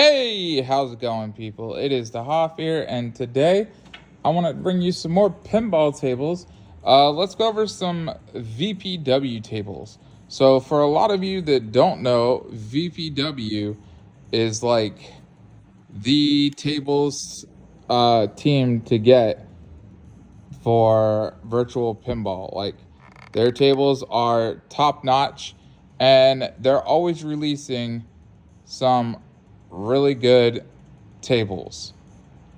Hey, how's it going, people? It is the Hoff here, and today I want to bring you some more pinball tables. Let's go over some VPW tables. So, for a lot of you that don't know, VPW is like the tables team to get for virtual pinball. Like, their tables are top notch, and they're always releasing some really good tables.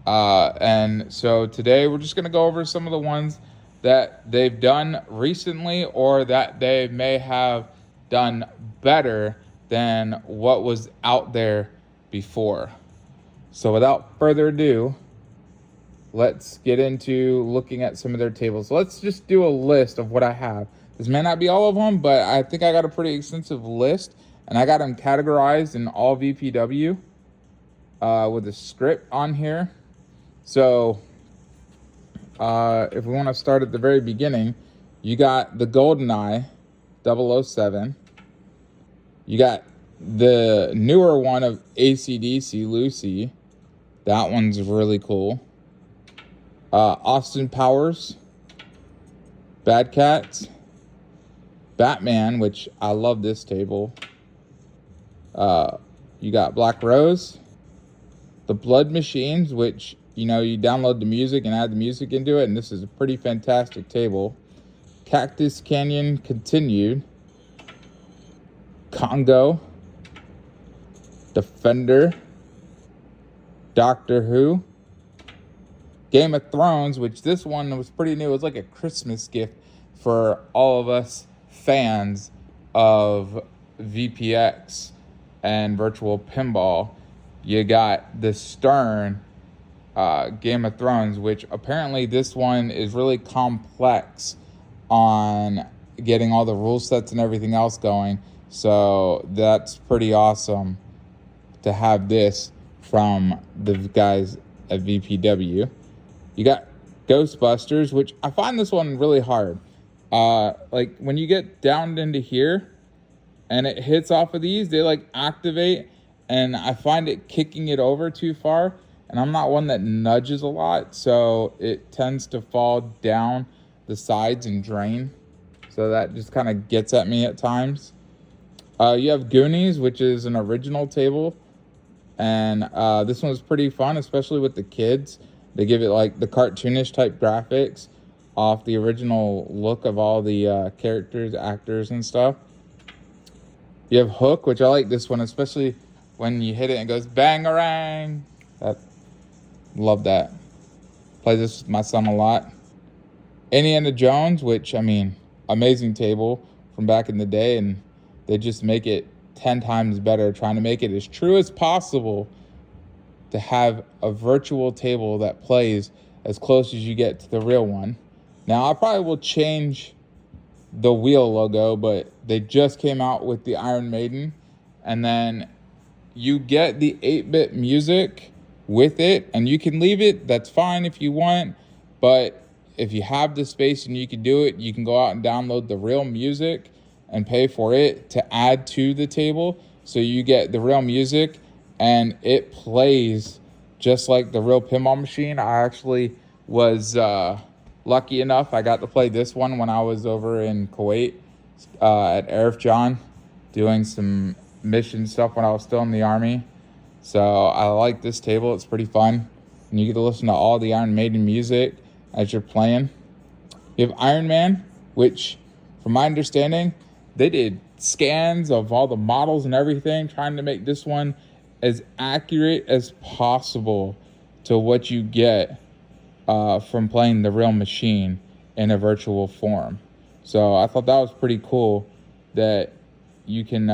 And so today we're just going to go over some of the ones that they've done recently or that they may have done better than what was out there before. So without further ado, let's get into looking at some of their tables. Let's just do a list of what I have. This may not be all of them, but I think I got a pretty extensive list, and I got them categorized in all VPW with a script on here. So if we want to start at the very beginning, you got the GoldenEye 007. You got the newer one of AC/DC Lucy. That one's really cool. Austin Powers, Bad Cats, Batman, which I love this table. You got Black Rose, the Blood Machines, which, you know, you download the music and add the music into it, and this is a pretty fantastic table. Cactus Canyon Continued, Congo, Defender, Doctor Who, Game of Thrones, which this one was pretty new. It was like a Christmas gift for all of us fans of VPX and virtual pinball. You got the Stern Game of Thrones, which apparently this one is really complex on getting all the rule sets and everything else going. So that's pretty awesome to have this from the guys at VPW. You got Ghostbusters, which I find this one really hard. Like when you get down into here and it hits off of these, they like activate, and I find it kicking it over too far. And I'm not one that nudges a lot, so it tends to fall down the sides and drain. So that just kind of gets at me at times. You have Goonies, which is an original table. And this one's pretty fun, especially with the kids. They give it like the cartoonish type graphics off the original look of all the characters, actors, and stuff. You have Hook, which I like this one, especially when you hit it and it goes bang-a-rang. Love that. Play this with my son a lot. Indiana Jones, which, I mean, amazing table from back in the day, and they just make it 10 times better, trying to make it as true as possible to have a virtual table that plays as close as you get to the real one. Now, I probably will change the wheel logo, but they just came out with the Iron Maiden, and then you get the 8-bit music with it, and you can leave it. That's fine if you want, but if you have the space and you can do it, you can go out and download the real music and pay for it to add to the table, so you get the real music and it plays just like the real pinball machine. I actually was lucky enough, I got to play this one when I was over in Kuwait at Arif John doing some mission stuff when I was still in the Army. So I like this table. It's pretty fun, and you get to listen to all the Iron Maiden music as you're playing. You have Iron Man, which, from my understanding, they did scans of all the models and everything, trying to make this one as accurate as possible to what you get from playing the real machine in a virtual form. So I thought that was pretty cool that you can,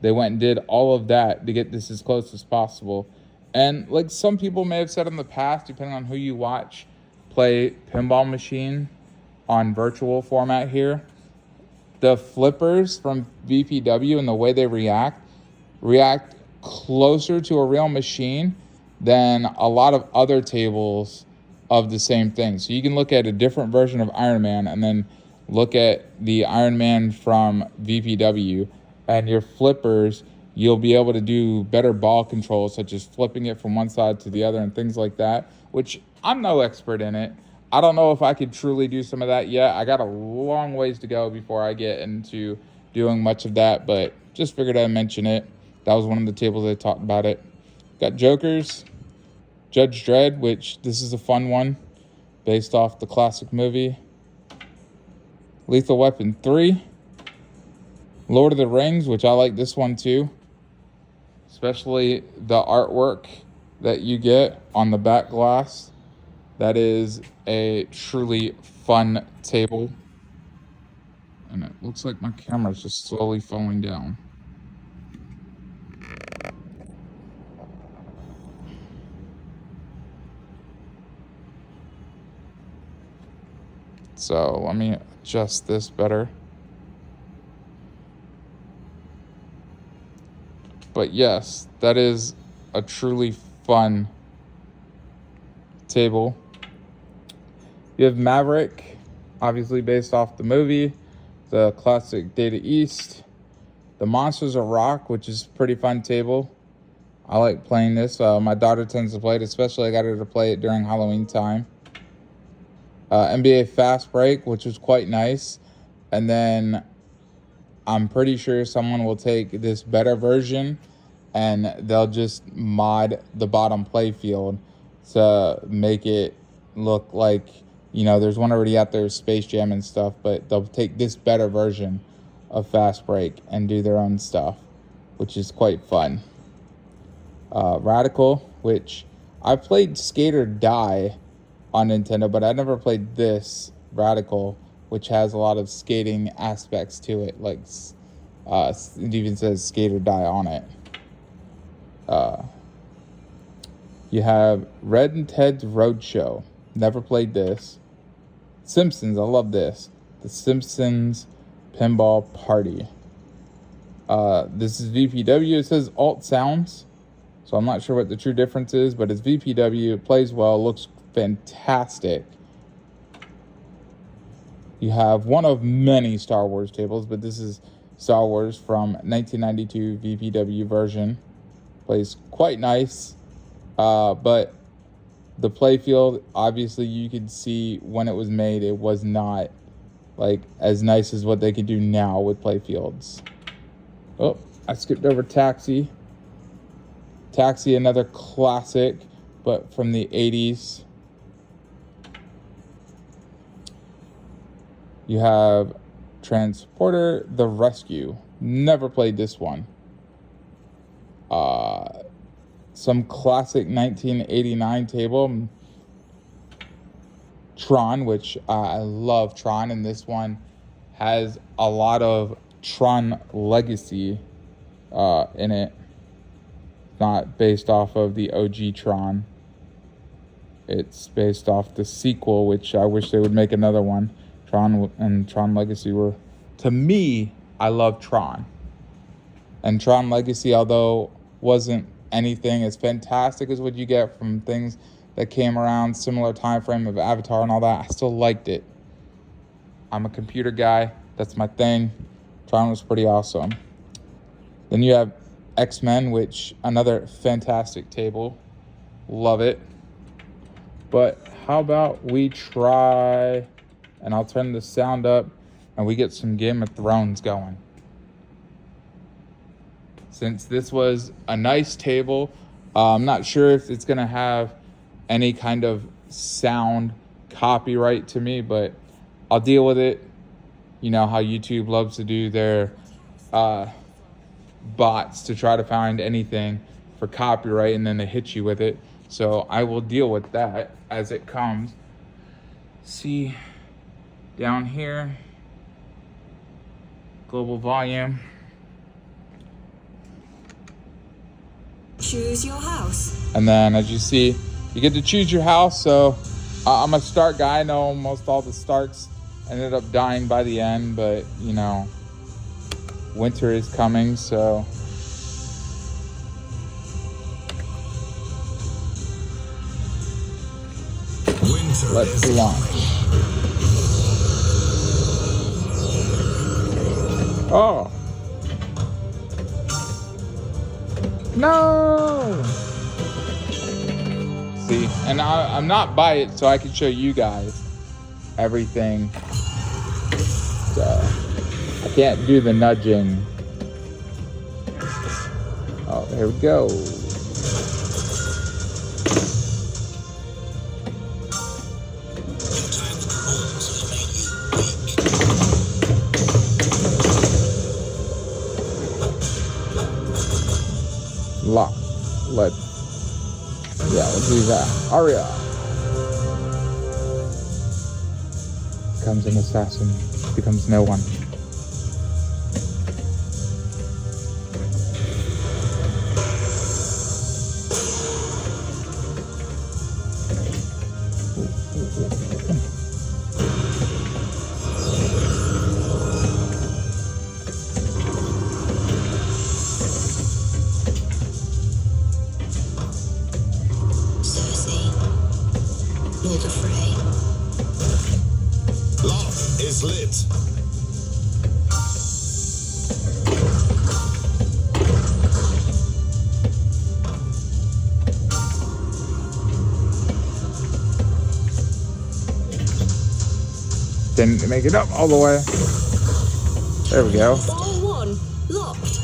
they went and did all of that to get this as close as possible. And like some people may have said in the past, depending on who you watch play pinball machine on virtual format here, the flippers from VPW and the way they react closer to a real machine than a lot of other tables of the same thing. So you can look at a different version of Iron Man and then look at the Iron Man from VPW, and your flippers you'll be able to do better ball control, such as flipping it from one side to the other and things like that, which I'm no expert in it. I don't know if I could truly do some of that yet. I got a long ways to go before I get into doing much of that, but just figured I'd mention it. That was one of the tables I talked about it. Got Jokers, Judge Dredd, which this is a fun one based off the classic movie. Lethal Weapon 3. Lord of the Rings, which I like this one too. Especially the artwork that you get on the back glass. That is a truly fun table. And it looks like my camera's just slowly falling down. So let me adjust this better. But yes, that is a truly fun table. You have Maverick, obviously based off the movie, the classic Data East. The Monsters of Rock, which is a pretty fun table. I like playing this. My daughter tends to play it, especially I got her to play it during Halloween time. NBA Fast Break, which was quite nice. And then I'm pretty sure someone will take this better version and they'll just mod the bottom play field to make it look like, you know, there's one already out there, Space Jam and stuff, but they'll take this better version of Fast Break and do their own stuff, which is quite fun. Radical, which I played Skate or Die on Nintendo, but I never played this Radical, which has a lot of skating aspects to it. Like, it even says Skate or Die on it. You have Red and Ted's Roadshow. Never played this. Simpsons, I love this. The Simpsons Pinball Party. This is VPW. It says Alt Sounds, so I'm not sure what the true difference is, but it's VPW. It plays well, looks fantastic. You have one of many Star Wars tables, but this is Star Wars from 1992 VPW version. Plays quite nice, but the playfield, obviously you could see when it was made, it was not like as nice as what they could do now with playfields. Oh, I skipped over Taxi. Taxi, another classic, but from the 80s. You have Transporter the Rescue. Never played this one. Some classic 1989 table. Tron, which I love Tron, and this one has a lot of Tron legacy in it. Not based off of the OG Tron. It's based off the sequel, which I wish they would make another one. Tron and Tron Legacy were, to me, I love Tron. And Tron Legacy, although wasn't anything as fantastic as what you get from things that came around similar time frame of Avatar and all that, I still liked it. I'm a computer guy. That's my thing. Tron was pretty awesome. Then you have X-Men, which another fantastic table. Love it. But how about we try, and I'll turn the sound up, and we get some Game of Thrones going. Since this was a nice table, I'm not sure if it's going to have any kind of sound copyright to me, but I'll deal with it. You know how YouTube loves to do their bots to try to find anything for copyright, and then they hit you with it. So I will deal with that as it comes. See down here, global volume. Choose your house. And then as you see, you get to choose your house. So I'm a Stark guy. I know almost all the Starks ended up dying by the end, but you know, winter is coming, so winter let's launch. Oh, No! See, and I'm not by it, so I can show you guys everything. So I can't do the nudging. Oh, here we go. Lock. Let's do that. Aria. Becomes an assassin. Becomes no one. Lock is lit. Didn't make it up all the way. There we go. Ball 1 locked.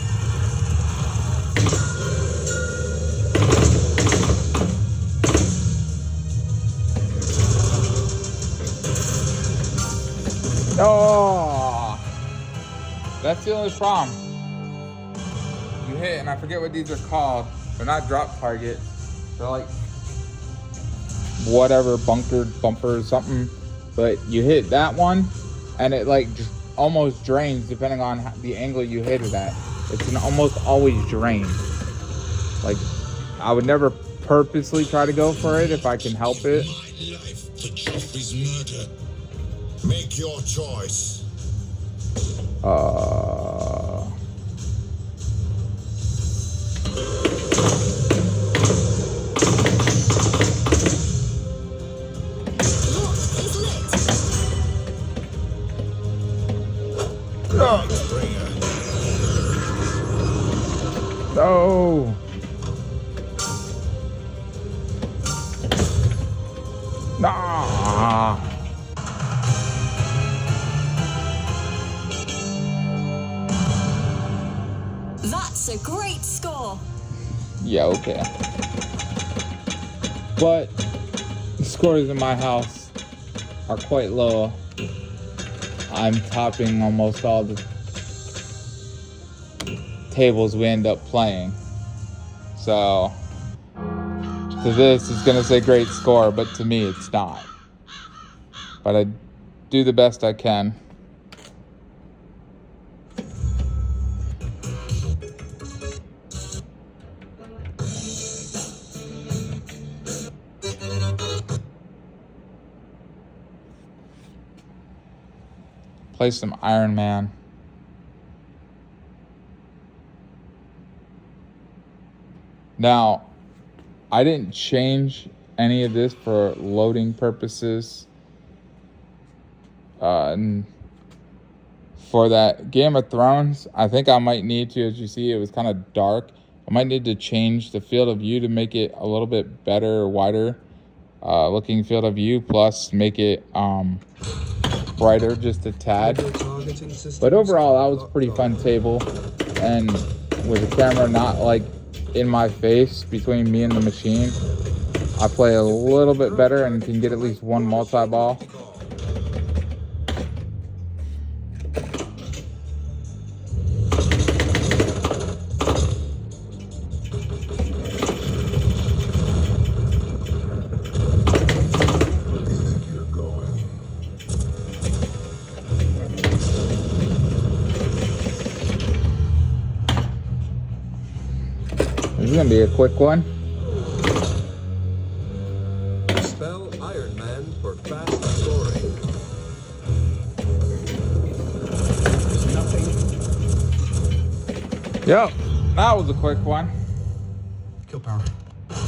Oh, that's the only problem. You hit, and I forget what these are called. They're not drop targets. They're like whatever, bunkered bumper or something. But you hit that one, and it like just almost drains depending on the angle you hit it at. It's an almost always drain. Like, I would never purposely try to go for it if I can help it. My life, the job is murder. Make your choice. No. Nah. That's a great score. Yeah, okay. But the scores in my house are quite low. I'm topping almost all the tables we end up playing. So to this, it's gonna say great score, but to me, it's not. But I do the best I can. Play some Iron Man. Now, I didn't change any of this for loading purposes. And for that Game of Thrones, I think I might need to, as you see, it was kind of dark. I might need to change the field of view to make it a little bit better or wider looking field of view, plus make it brighter just a tad. But overall, that was a pretty fun table, and with the camera not like in my face between me and the machine, I play a little bit better and can get at least one multi-ball. This is gonna be a quick one. Spell Iron Man for fast scoring. Nothing. Yep, that was a quick one. Kill power.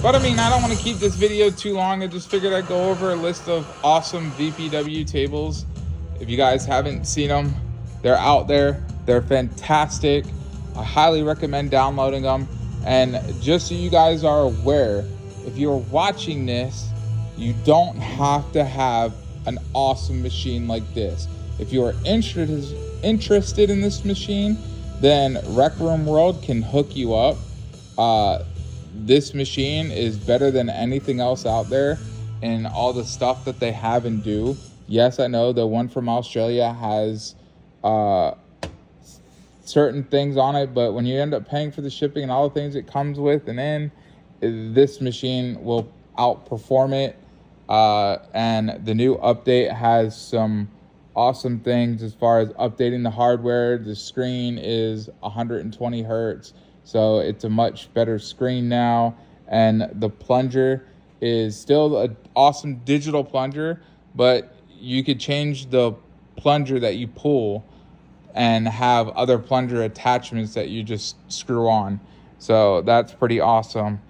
But I mean, I don't want to keep this video too long. I just figured I'd go over a list of awesome VPW tables. If you guys haven't seen them, they're out there. They're fantastic. I highly recommend downloading them And just so you guys are aware, if you're watching this, you don't have to have an awesome machine like this. If you are interested in this machine, then Rec Room World can hook you up. This machine is better than anything else out there and all the stuff that they have and do. Yes, I know the one from Australia has certain things on it, but when you end up paying for the shipping and all the things it comes with, and then this machine will outperform it. And the new update has some awesome things as far as updating the hardware. The screen is 120 hertz, so it's a much better screen now. And the plunger is still an awesome digital plunger, but you could change the plunger that you pull and have other plunger attachments that you just screw on. So that's pretty awesome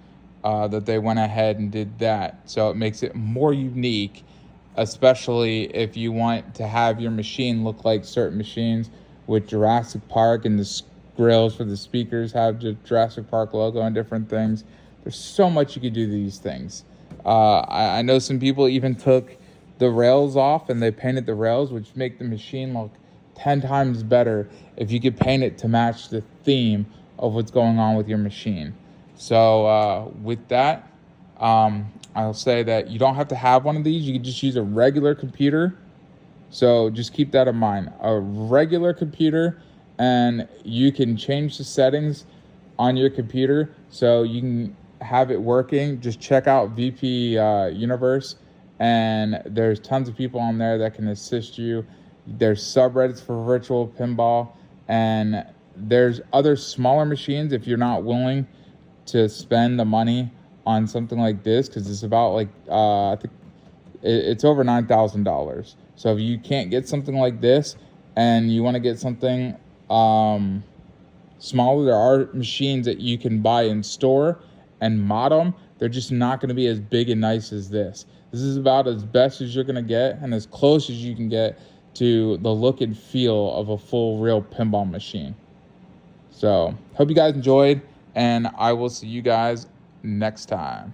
that they went ahead and did that. So it makes it more unique, especially if you want to have your machine look like certain machines with Jurassic Park, and the grills for the speakers have the Jurassic Park logo and different things. There's so much you could do to these things. I know some people even took the rails off and they painted the rails, which make the machine look 10 times better if you could paint it to match the theme of what's going on with your machine. So with that, I'll say that you don't have to have one of these. You can just use a regular computer. So just keep that in mind. A regular computer, and you can change the settings on your computer so you can have it working. Just check out VP Universe, and there's tons of people on there that can assist you. There's subreddits for Virtual Pinball, and there's other smaller machines if you're not willing to spend the money on something like this, because it's about like I think it's over $9,000. So if you can't get something like this and you want to get something smaller, there are machines that you can buy in store and mod them. They're just not going to be as big and nice as this. This is about as best as you're going to get and as close as you can get to the look and feel of a full real pinball machine. So hope you guys enjoyed, and I will see you guys next time.